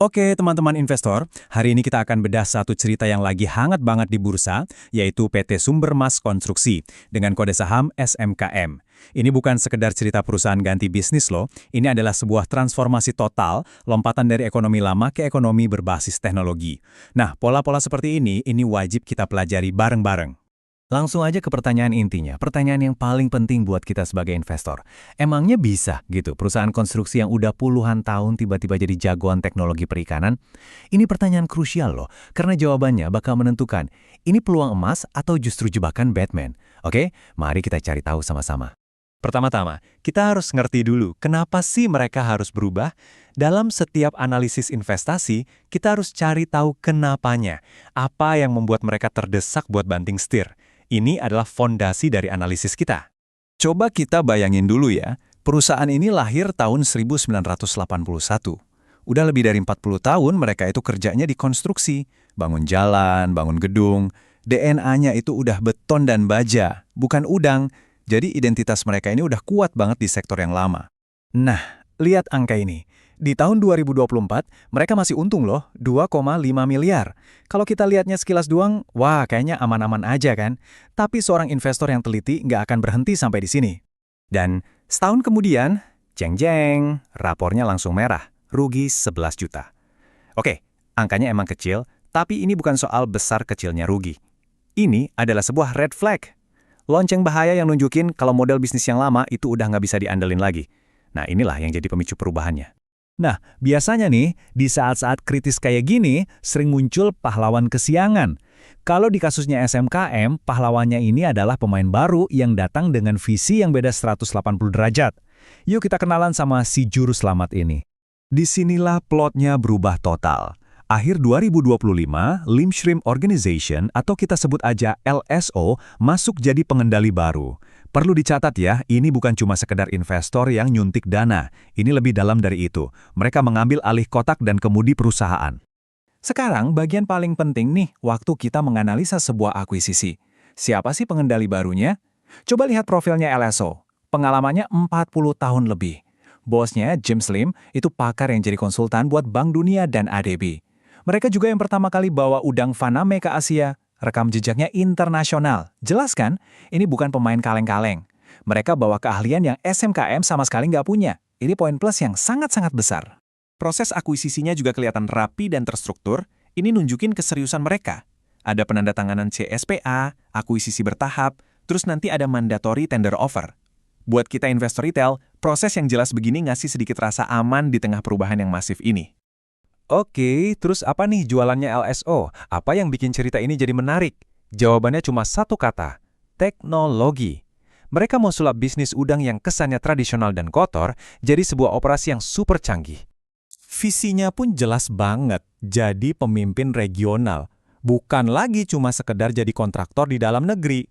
Oke, teman-teman investor, hari ini kita akan bedah satu cerita yang lagi hangat banget di bursa, yaitu PT Sumber Mas Konstruksi, dengan kode saham SMKM. Ini bukan sekedar cerita perusahaan ganti bisnis loh, ini adalah sebuah transformasi total, lompatan dari ekonomi lama ke ekonomi berbasis teknologi. Nah, pola-pola seperti ini wajib kita pelajari bareng-bareng. Langsung aja ke pertanyaan intinya, pertanyaan yang paling penting buat kita sebagai investor. Emangnya bisa gitu perusahaan konstruksi yang udah puluhan tahun tiba-tiba jadi jagoan teknologi perikanan? Ini pertanyaan krusial loh, karena jawabannya bakal menentukan ini peluang emas atau justru jebakan Batman. Oke, mari kita cari tahu sama-sama. Pertama-tama, kita harus ngerti dulu kenapa sih mereka harus berubah. Dalam setiap analisis investasi, kita harus cari tahu kenapanya. Apa yang membuat mereka terdesak buat banting setir. Ini adalah fondasi dari analisis kita. Coba kita bayangin dulu ya, perusahaan ini lahir tahun 1981. Udah lebih dari 40 tahun mereka itu kerjanya di konstruksi, bangun jalan, bangun gedung. DNA-nya itu udah beton dan baja, bukan udang. Jadi identitas mereka ini udah kuat banget di sektor yang lama. Nah, lihat angka ini. Di tahun 2024, mereka masih untung loh, 2,5 miliar. Kalau kita lihatnya sekilas doang, wah kayaknya aman-aman aja kan? Tapi seorang investor yang teliti nggak akan berhenti sampai di sini. Dan setahun kemudian, jeng-jeng, rapornya langsung merah, rugi 11 juta. Oke, angkanya emang kecil, tapi ini bukan soal besar kecilnya rugi. Ini adalah sebuah red flag. Lonceng bahaya yang nunjukin kalau model bisnis yang lama itu udah nggak bisa diandelin lagi. Nah inilah yang jadi pemicu perubahannya. Nah, biasanya nih, di saat-saat kritis kayak gini, sering muncul pahlawan kesiangan. Kalau di kasusnya SMKM, pahlawannya ini adalah pemain baru yang datang dengan visi yang beda 180 derajat. Yuk kita kenalan sama si juru selamat ini. Disinilah plotnya berubah total. Akhir 2025, Limstream Organization atau kita sebut aja LSO masuk jadi pengendali baru. Perlu dicatat ya, ini bukan cuma sekedar investor yang nyuntik dana. Ini lebih dalam dari itu. Mereka mengambil alih kotak dan kemudi perusahaan. Sekarang bagian paling penting nih, waktu kita menganalisa sebuah akuisisi. Siapa sih pengendali barunya? Coba lihat profilnya LSO. Pengalamannya 40 tahun lebih. Bosnya, James Lim, itu pakar yang jadi konsultan buat Bank Dunia dan ADB. Mereka juga yang pertama kali bawa udang Faname ke Asia. Rekam jejaknya internasional. Jelas kan? Ini bukan pemain kaleng-kaleng. Mereka bawa keahlian yang SMKM sama sekali nggak punya. Ini poin plus yang sangat-sangat besar. Proses akuisisinya juga kelihatan rapi dan terstruktur. Ini nunjukin keseriusan mereka. Ada penandatanganan CSPA, akuisisi bertahap, terus nanti ada mandatory tender offer. Buat kita investor retail, proses yang jelas begini ngasih sedikit rasa aman di tengah perubahan yang masif ini. Oke, terus apa nih jualannya LSO? Apa yang bikin cerita ini jadi menarik? Jawabannya cuma satu kata, teknologi. Mereka mau sulap bisnis udang yang kesannya tradisional dan kotor jadi sebuah operasi yang super canggih. Visinya pun jelas banget, jadi pemimpin regional. Bukan lagi cuma sekedar jadi kontraktor di dalam negeri.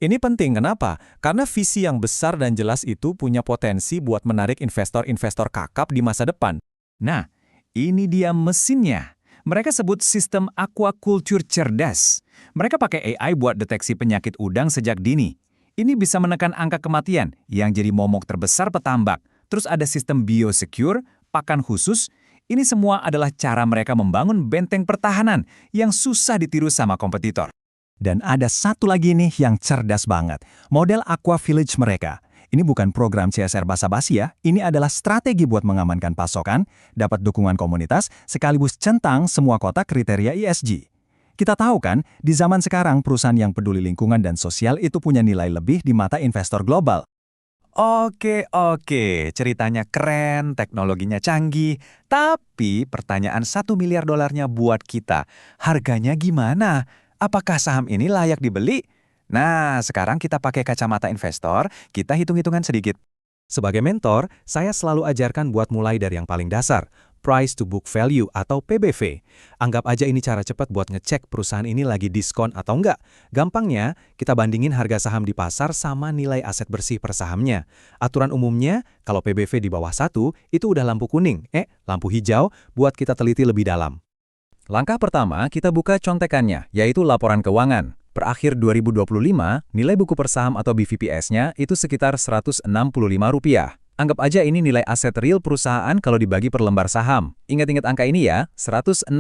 Ini penting, kenapa? Karena visi yang besar dan jelas itu punya potensi buat menarik investor-investor kakap di masa depan. Nah, ini dia mesinnya. Mereka sebut sistem aquaculture cerdas. Mereka pakai AI buat deteksi penyakit udang sejak dini. Ini bisa menekan angka kematian yang jadi momok terbesar petambak. Terus ada sistem biosecure, pakan khusus. Ini semua adalah cara mereka membangun benteng pertahanan yang susah ditiru sama kompetitor. Dan ada satu lagi nih yang cerdas banget. Model Aqua Village mereka. Ini bukan program CSR basa-basi ya, ini adalah strategi buat mengamankan pasokan, dapat dukungan komunitas, sekaligus centang semua kota kriteria ESG. Kita tahu kan, di zaman sekarang perusahaan yang peduli lingkungan dan sosial itu punya nilai lebih di mata investor global. Oke, ceritanya keren, teknologinya canggih, tapi pertanyaan 1 miliar dolarnya buat kita, harganya gimana? Apakah saham ini layak dibeli? Nah, sekarang kita pakai kacamata investor, kita hitung-hitungan sedikit. Sebagai mentor, saya selalu ajarkan buat mulai dari yang paling dasar, price to book value atau PBV. Anggap aja ini cara cepat buat ngecek perusahaan ini lagi diskon atau enggak. Gampangnya, kita bandingin harga saham di pasar sama nilai aset bersih per sahamnya. Aturan umumnya, kalau PBV di bawah 1, itu udah lampu kuning, lampu hijau buat kita teliti lebih dalam. Langkah pertama, kita buka contekannya, yaitu laporan keuangan. Per akhir 2025, nilai buku per saham atau BVPS-nya itu sekitar Rp165. Anggap aja ini nilai aset real perusahaan kalau dibagi per lembar saham. Ingat-ingat angka ini ya, 165.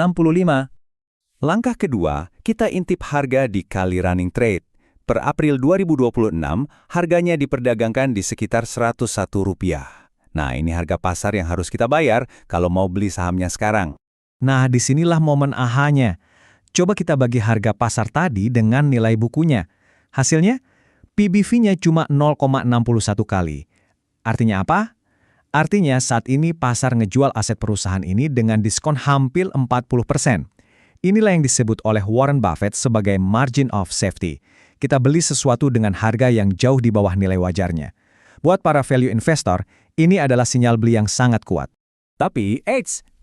Langkah kedua, kita intip harga dikali running trade. Per April 2026, harganya diperdagangkan di sekitar Rp101. Nah, ini harga pasar yang harus kita bayar kalau mau beli sahamnya sekarang. Nah, disinilah momen ahanya. Coba kita bagi harga pasar tadi dengan nilai bukunya. Hasilnya, PBV-nya cuma 0,61 kali. Artinya apa? Artinya saat ini pasar ngejual aset perusahaan ini dengan diskon hampir 40%. Inilah yang disebut oleh Warren Buffett sebagai margin of safety. Kita beli sesuatu dengan harga yang jauh di bawah nilai wajarnya. Buat para value investor, ini adalah sinyal beli yang sangat kuat. Tapi,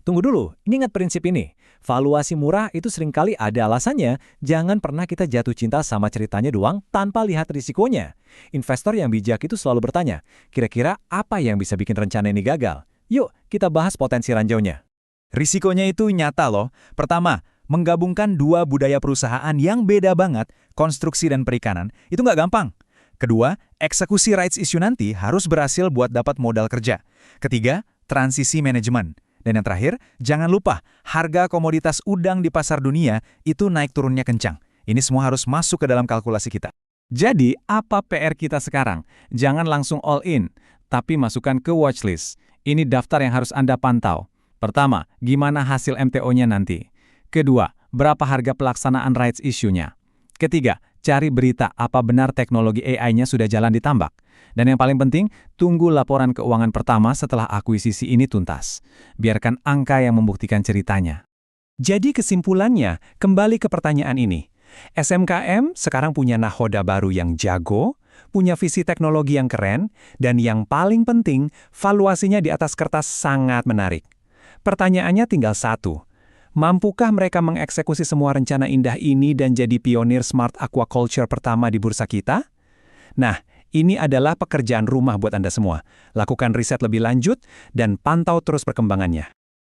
tunggu dulu. Ini ingat prinsip ini. Valuasi murah itu seringkali ada alasannya. Jangan pernah kita jatuh cinta sama ceritanya doang tanpa lihat risikonya. Investor yang bijak itu selalu bertanya, kira-kira apa yang bisa bikin rencana ini gagal? Yuk, kita bahas potensi ranjaunya. Risikonya itu nyata loh. Pertama, menggabungkan dua budaya perusahaan yang beda banget, konstruksi dan perikanan, itu nggak gampang. Kedua, eksekusi rights issue nanti harus berhasil buat dapat modal kerja. Ketiga, transisi manajemen. Dan yang terakhir, jangan lupa, harga komoditas udang di pasar dunia itu naik turunnya kencang. Ini semua harus masuk ke dalam kalkulasi kita. Jadi, apa PR kita sekarang? Jangan langsung all in, tapi masukkan ke watchlist. Ini daftar yang harus Anda pantau. Pertama, gimana hasil MTO-nya nanti? Kedua, berapa harga pelaksanaan rights issue-nya? Ketiga, cari berita apa benar teknologi AI-nya sudah jalan ditambak. Dan yang paling penting, tunggu laporan keuangan pertama setelah akuisisi ini tuntas. Biarkan angka yang membuktikan ceritanya. Jadi kesimpulannya, kembali ke pertanyaan ini. SMKM sekarang punya nahoda baru yang jago, punya visi teknologi yang keren, dan yang paling penting, valuasinya di atas kertas sangat menarik. Pertanyaannya tinggal satu. Mampukah mereka mengeksekusi semua rencana indah ini dan jadi pionir smart aquaculture pertama di bursa kita? Nah, ini adalah pekerjaan rumah buat Anda semua. Lakukan riset lebih lanjut dan pantau terus perkembangannya.